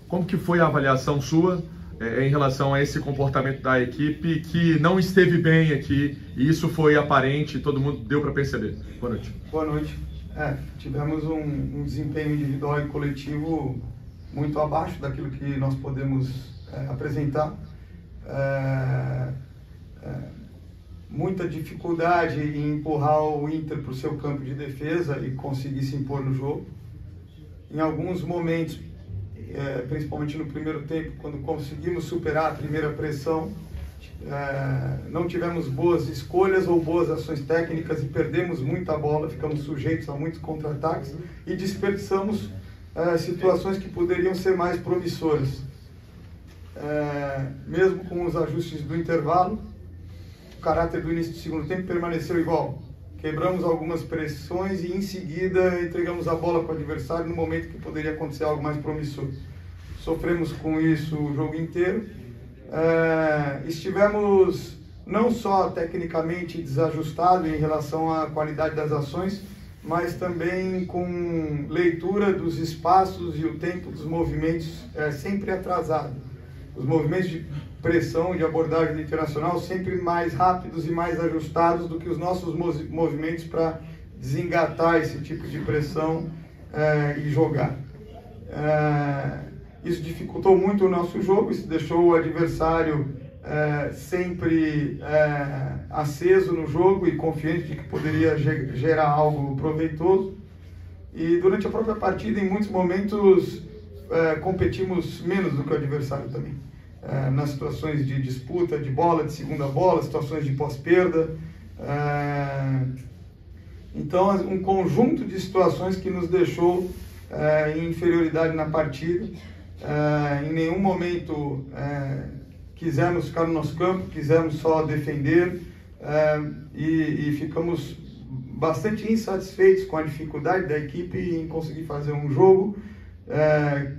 como que foi a avaliação sua em relação a esse comportamento da equipe que não esteve bem aqui, e isso foi aparente, todo mundo deu para perceber? Boa noite. Boa noite. Tivemos um desempenho individual e coletivo muito abaixo daquilo que nós podemos apresentar. Muita dificuldade em empurrar o Inter para o seu campo de defesa e conseguir se impor no jogo. Em alguns momentos, principalmente no primeiro tempo, quando conseguimos superar a primeira pressão, não tivemos boas escolhas ou boas ações técnicas e perdemos muita bola, ficamos sujeitos a muitos contra-ataques e desperdiçamos situações que poderiam ser mais promissoras. Mesmo com os ajustes do intervalo, o caráter do início do segundo tempo permaneceu igual. Quebramos algumas pressões e em seguida entregamos a bola para o adversário no momento que poderia acontecer algo mais promissor. Sofremos com isso o jogo inteiro. Estivemos não só tecnicamente desajustados em relação à qualidade das ações, mas também com leitura dos espaços e o tempo dos movimentos sempre atrasado. Os movimentos de pressão, de abordagem do Internacional sempre mais rápidos e mais ajustados do que os nossos movimentos para desengatar esse tipo de pressão e jogar. Isso dificultou muito o nosso jogo, isso deixou o adversário sempre aceso no jogo e confiante de que poderia gerar algo proveitoso. E durante a própria partida, em muitos momentos, competimos menos do que o adversário também. Nas situações de disputa de bola, de segunda bola, situações de pós-perda. Então, um conjunto de situações que nos deixou em inferioridade na partida. Em nenhum momento quisemos ficar no nosso campo, quisemos só defender e ficamos bastante insatisfeitos com a dificuldade da equipe em conseguir fazer um jogo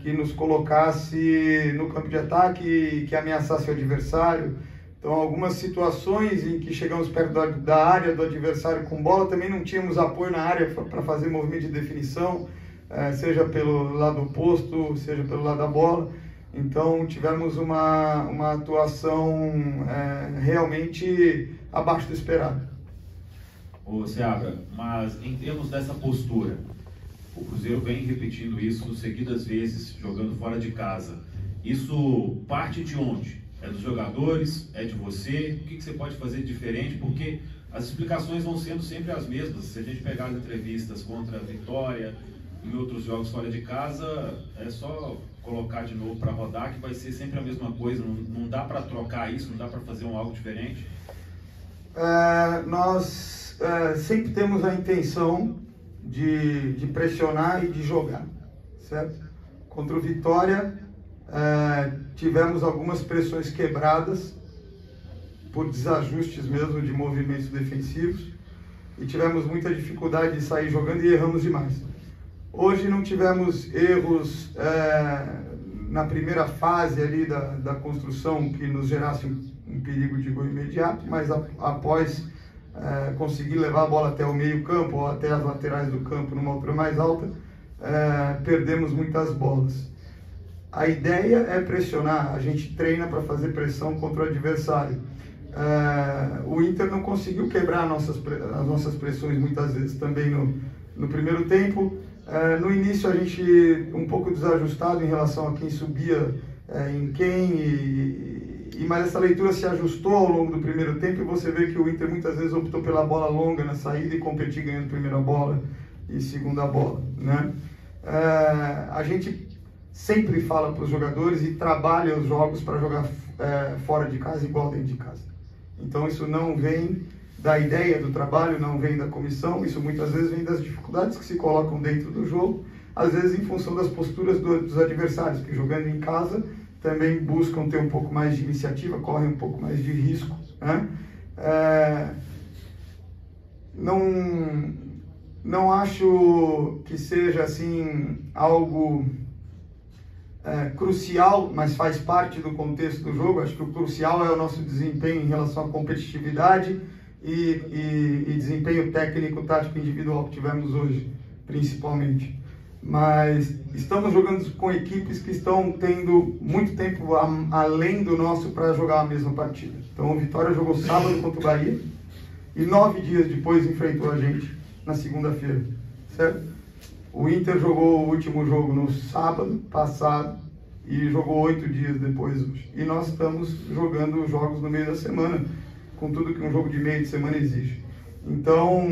que nos colocasse no campo de ataque, que ameaçasse o adversário. Então, algumas situações em que chegamos perto da área do adversário com bola, também não tínhamos apoio na área para fazer movimento de definição, seja pelo lado oposto, seja pelo lado da bola. Então, tivemos uma atuação realmente abaixo do esperado. Ô Seabra, mas em termos dessa postura, o Cruzeiro vem repetindo isso seguidas vezes, jogando fora de casa. Isso parte de onde? É dos jogadores? É de você? O que você pode fazer de diferente? Porque as explicações vão sendo sempre as mesmas. Se a gente pegar as entrevistas contra a Vitória, em outros jogos fora de casa, é só colocar de novo para rodar, que vai ser sempre a mesma coisa. Não dá para trocar isso, não dá para fazer algo diferente? Nós sempre temos a intenção de pressionar e de jogar, certo? Contra o Vitória, tivemos algumas pressões quebradas por desajustes mesmo de movimentos defensivos e tivemos muita dificuldade de sair jogando e erramos demais. Hoje não tivemos erros na primeira fase ali da construção que nos gerasse um perigo de gol imediato, mas após conseguir levar a bola até o meio campo ou até as laterais do campo numa altura mais alta, perdemos muitas bolas. A ideia é pressionar, a gente treina para fazer pressão contra o adversário. O Inter não conseguiu quebrar as nossas pressões muitas vezes, também no primeiro tempo. No início a gente um pouco desajustado em relação a quem subia em quem, mas essa leitura se ajustou ao longo do primeiro tempo e você vê que o Inter muitas vezes optou pela bola longa na saída e competir ganhando primeira bola e segunda bola, né? A gente sempre fala para os jogadores e trabalha os jogos para jogar fora de casa igual dentro de casa. Então isso não vem da ideia do trabalho, não vem da comissão, isso muitas vezes vem das dificuldades que se colocam dentro do jogo, às vezes em função das posturas dos adversários, que jogando em casa também buscam ter um pouco mais de iniciativa, correm um pouco mais de risco, né? Não acho que seja assim algo crucial, mas faz parte do contexto do jogo. Acho que o crucial é o nosso desempenho em relação à competitividade e desempenho técnico, tático individual que tivemos hoje, principalmente. mas estamos jogando com equipes que estão tendo muito tempo além do nosso para jogar a mesma partida. Então o Vitória jogou sábado contra o Bahia e 9 dias depois enfrentou a gente na segunda-feira, certo? O Inter jogou o último jogo no sábado passado e jogou 8 dias depois hoje. E nós estamos jogando jogos no meio da semana, com tudo que um jogo de meio de semana exige. Então,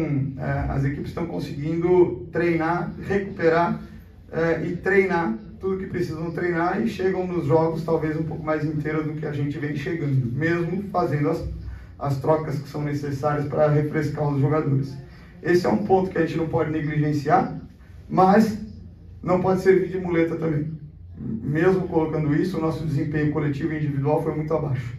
as equipes estão conseguindo treinar, recuperar e treinar tudo que precisam treinar e chegam nos jogos talvez um pouco mais inteiros do que a gente vem chegando, mesmo fazendo as trocas que são necessárias para refrescar os jogadores. Esse é um ponto que a gente não pode negligenciar, mas não pode servir de muleta também. Mesmo colocando isso, o nosso desempenho coletivo e individual foi muito abaixo.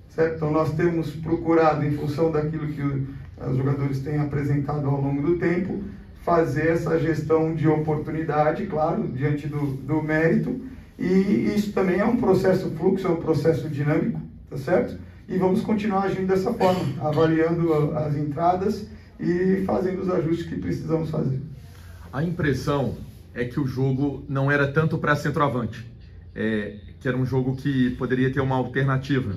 Certo? Então nós temos procurado, em função daquilo que os jogadores têm apresentado ao longo do tempo, fazer essa gestão de oportunidade, claro, diante do mérito, e isso também é um processo fluxo, é um processo dinâmico, tá certo? E vamos continuar agindo dessa forma, avaliando as entradas e fazendo os ajustes que precisamos fazer. A impressão é que o jogo não era tanto para centroavante, que era um jogo que poderia ter uma alternativa.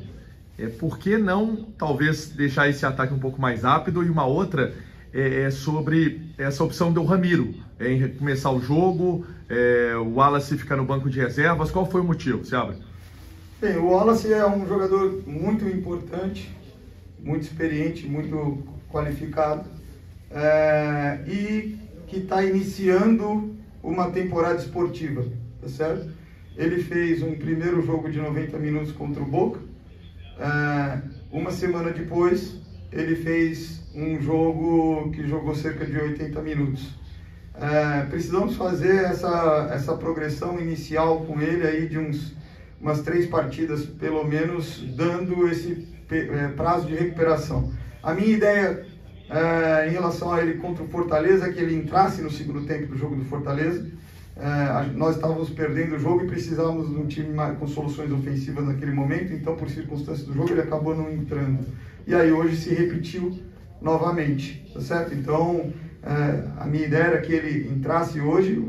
Por que não, talvez, deixar esse ataque um pouco mais rápido? E uma outra é sobre essa opção do Ramiro, em recomeçar o jogo, o Wallace ficar no banco de reservas. Qual foi o motivo, Seabra? Bem, o Wallace é um jogador muito importante, muito experiente, muito qualificado, e que está iniciando uma temporada esportiva, tá certo? Ele fez um primeiro jogo de 90 minutos contra o Boca. Uma semana depois, ele fez um jogo que jogou cerca de 80 minutos. Precisamos fazer essa progressão inicial com ele aí de umas 3 partidas, pelo menos, dando esse prazo de recuperação. A minha ideia em relação a ele contra o Fortaleza é que ele entrasse no segundo tempo do jogo do Fortaleza. Nós estávamos perdendo o jogo e precisávamos de um time com soluções ofensivas naquele momento, então por circunstâncias do jogo ele acabou não entrando. E aí hoje se repetiu novamente, tá certo? Então a minha ideia era que ele entrasse hoje,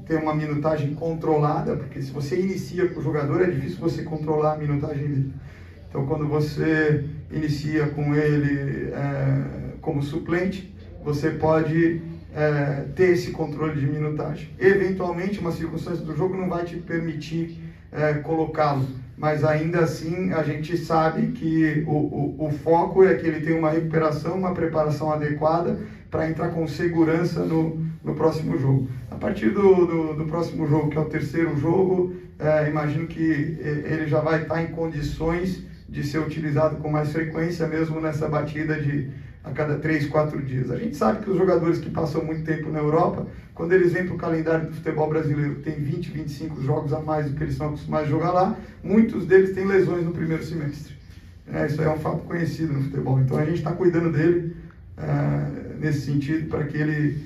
ter uma minutagem controlada, porque se você inicia com o jogador é difícil você controlar a minutagem dele. Então quando você inicia com ele como suplente, você pode ter esse controle de minutagem. Eventualmente, uma circunstância do jogo não vai te permitir colocá-lo, mas ainda assim a gente sabe que o foco é que ele tenha uma recuperação, uma preparação adequada para entrar com segurança no próximo jogo. A partir do próximo jogo, que é o terceiro jogo, imagino que ele já vai estar em condições de ser utilizado com mais frequência, mesmo nessa batida a cada 3, 4 dias. A gente sabe que os jogadores que passam muito tempo na Europa, quando eles vêm para o calendário do futebol brasileiro, tem 20, 25 jogos a mais do que eles estão acostumados a jogar lá, muitos deles têm lesões no primeiro semestre. Isso é um fato conhecido no futebol. Então a gente está cuidando dele nesse sentido, para que ele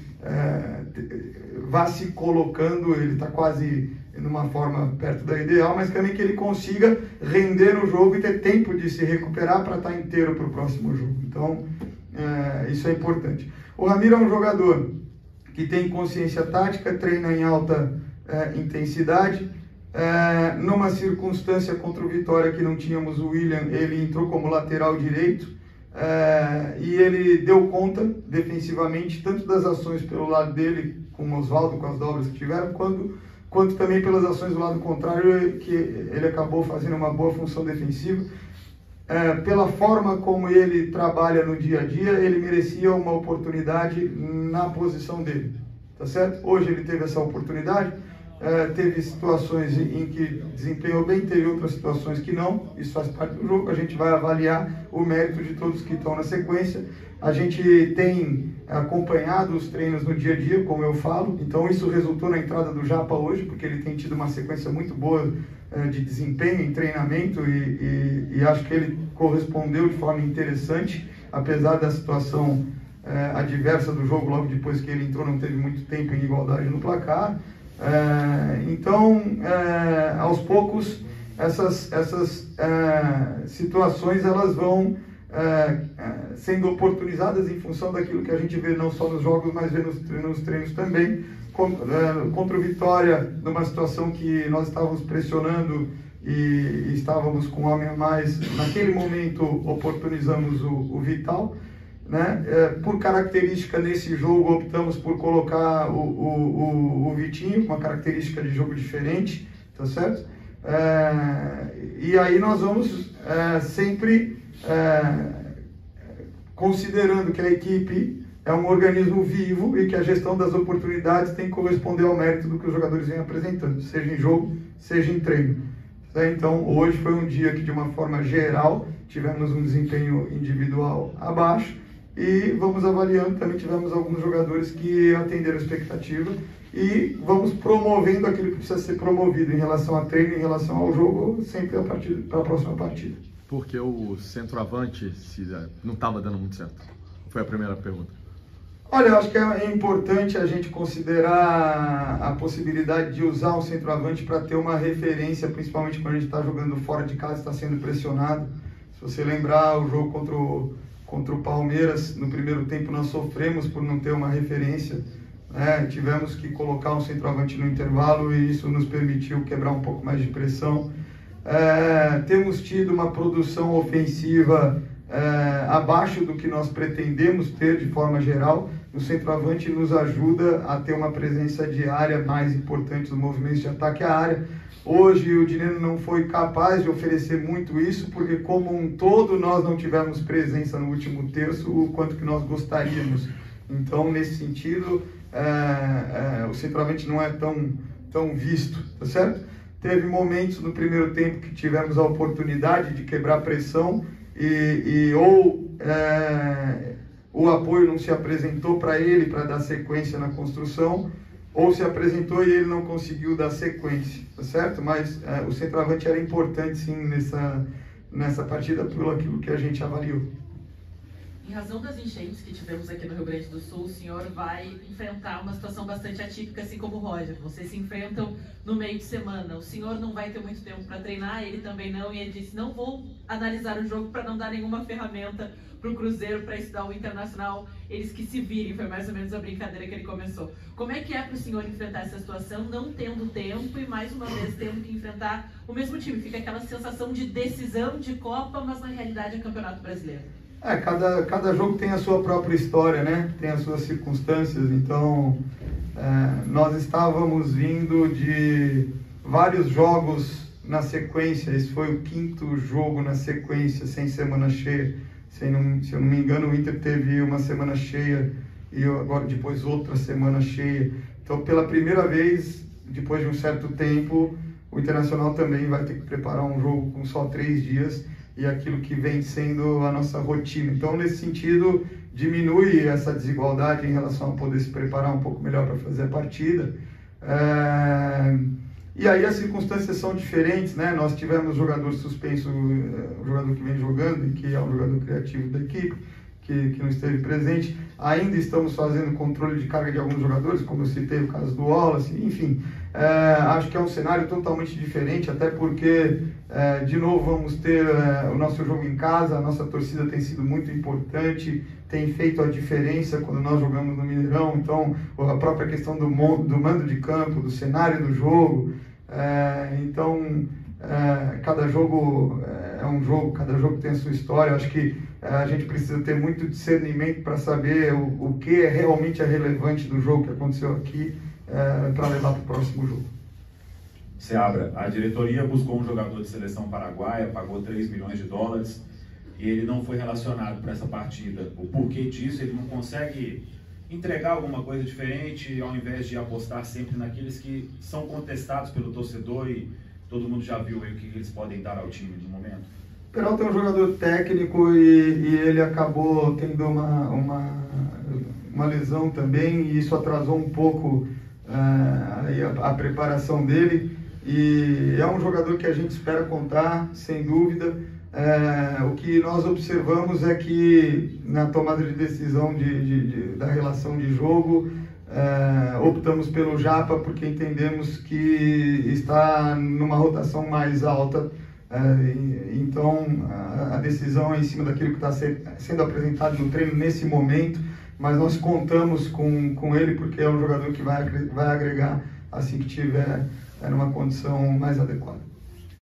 vá se colocando, ele está quase numa forma perto da ideal, mas também que ele consiga render no jogo e ter tempo de se recuperar para estar inteiro para o próximo jogo. Então, isso é importante. O Ramiro é um jogador que tem consciência tática, treina em alta intensidade. Numa circunstância contra o Vitória que não tínhamos o William, ele entrou como lateral direito e ele deu conta defensivamente, tanto das ações pelo lado dele, com o Oswaldo, com as dobras que tiveram, quanto também pelas ações do lado contrário, que ele acabou fazendo uma boa função defensiva. Pela forma como ele trabalha no dia a dia, ele merecia uma oportunidade na posição dele, tá certo? Hoje ele teve essa oportunidade, teve situações em que desempenhou bem, teve outras situações que não, isso faz parte do jogo, a gente vai avaliar o mérito de todos que estão na sequência. A gente tem acompanhado os treinos no dia a dia, como eu falo, então isso resultou na entrada do Japa hoje, porque ele tem tido uma sequência muito boa de desempenho em treinamento e acho que ele correspondeu de forma interessante, apesar da situação adversa do jogo. Logo depois que ele entrou, não teve muito tempo em igualdade no placar. Então, aos poucos, essas situações elas vão sendo oportunizadas em função daquilo que a gente vê não só nos jogos, mas vê nos treinos também. Contra o Vitória, numa situação que nós estávamos pressionando e estávamos com um homem a mais, naquele momento oportunizamos o Vital, né? Por característica nesse jogo optamos por colocar o Vitinho, uma característica de jogo diferente, tá certo? E aí nós vamos sempre considerando que a equipe é um organismo vivo e que a gestão das oportunidades tem que corresponder ao mérito do que os jogadores vêm apresentando, seja em jogo, seja em treino. Então, hoje foi um dia que, de uma forma geral, tivemos um desempenho individual abaixo e vamos avaliando, também tivemos alguns jogadores que atenderam a expectativa e vamos promovendo aquilo que precisa ser promovido em relação a treino, em relação ao jogo, sempre para a próxima partida. Porque o centroavante não estava dando muito certo? Foi a primeira pergunta. Olha, eu acho que é importante a gente considerar a possibilidade de usar um centroavante para ter uma referência, principalmente quando a gente está jogando fora de casa, está sendo pressionado. Se você lembrar o jogo contra o Palmeiras, no primeiro tempo nós sofremos por não ter uma referência, né? Tivemos que colocar um centroavante no intervalo e isso nos permitiu quebrar um pouco mais de pressão. Temos tido uma produção ofensiva abaixo do que nós pretendemos ter de forma geral. O centroavante nos ajuda a ter uma presença diária mais importante dos movimentos de ataque à área. Hoje o Dineno não foi capaz de oferecer muito isso, porque como um todo nós não tivemos presença no último terço o quanto que nós gostaríamos. Então, nesse sentido, o centroavante não é tão visto, tá certo? Teve momentos no primeiro tempo que tivemos a oportunidade de quebrar a pressão o apoio não se apresentou para ele para dar sequência na construção, ou se apresentou e ele não conseguiu dar sequência, tá certo? Mas o centroavante era importante sim nessa partida por aquilo que a gente avaliou. Em razão das enchentes que tivemos aqui no Rio Grande do Sul, o senhor vai enfrentar uma situação bastante atípica, assim como o Roger. Vocês se enfrentam no meio de semana. O senhor não vai ter muito tempo para treinar, ele também não. E ele disse, não vou analisar o jogo para não dar nenhuma ferramenta para o Cruzeiro, para estudar o Internacional. Eles que se virem, foi mais ou menos a brincadeira que ele começou. Como é que é para o senhor enfrentar essa situação, não tendo tempo e mais uma vez tendo que enfrentar o mesmo time? Fica aquela sensação de decisão de Copa, mas na realidade é Campeonato Brasileiro. Cada jogo tem a sua própria história, né? Tem as suas circunstâncias. Então, nós estávamos vindo de vários jogos na sequência. Esse foi o 5º jogo na sequência, sem semana cheia. Se eu não me engano, o Inter teve uma semana cheia e agora depois outra semana cheia. Então, pela primeira vez, depois de um certo tempo, o Internacional também vai ter que preparar um jogo com só 3 dias. E aquilo que vem sendo a nossa rotina. Então, nesse sentido, diminui essa desigualdade em relação a poder se preparar um pouco melhor para fazer a partida. E aí as circunstâncias são diferentes, né? Nós tivemos jogador suspenso, o jogador que vem jogando, e que é um jogador criativo da equipe, que não esteve presente. Ainda estamos fazendo controle de carga de alguns jogadores, como eu citei o caso do Wallace, enfim. Acho que é um cenário totalmente diferente, até porque, de novo, vamos ter o nosso jogo em casa, a nossa torcida tem sido muito importante, tem feito a diferença quando nós jogamos no Mineirão, então a própria questão do mando de campo, do cenário do jogo, cada jogo é um jogo, cada jogo tem a sua história. Acho que a gente precisa ter muito discernimento para saber o que realmente é relevante do jogo que aconteceu aqui, para levar para o próximo jogo. Seabra, a diretoria buscou um jogador de seleção paraguaia, pagou 3 milhões de dólares e ele não foi relacionado para essa partida. O porquê disso? Ele não consegue entregar alguma coisa diferente ao invés de apostar sempre naqueles que são contestados pelo torcedor e todo mundo já viu aí o que eles podem dar ao time no momento? O Peralta é um jogador técnico e ele acabou tendo uma lesão também e isso atrasou um pouco a preparação dele, e é um jogador que a gente espera contar, sem dúvida. O que nós observamos é que na tomada de decisão da relação de jogo, optamos pelo Japa porque entendemos que está numa rotação mais alta Então a decisão é em cima daquilo que está sendo apresentado no treino nesse momento, mas nós contamos com ele porque é um jogador que vai agregar assim que tiver numa condição mais adequada.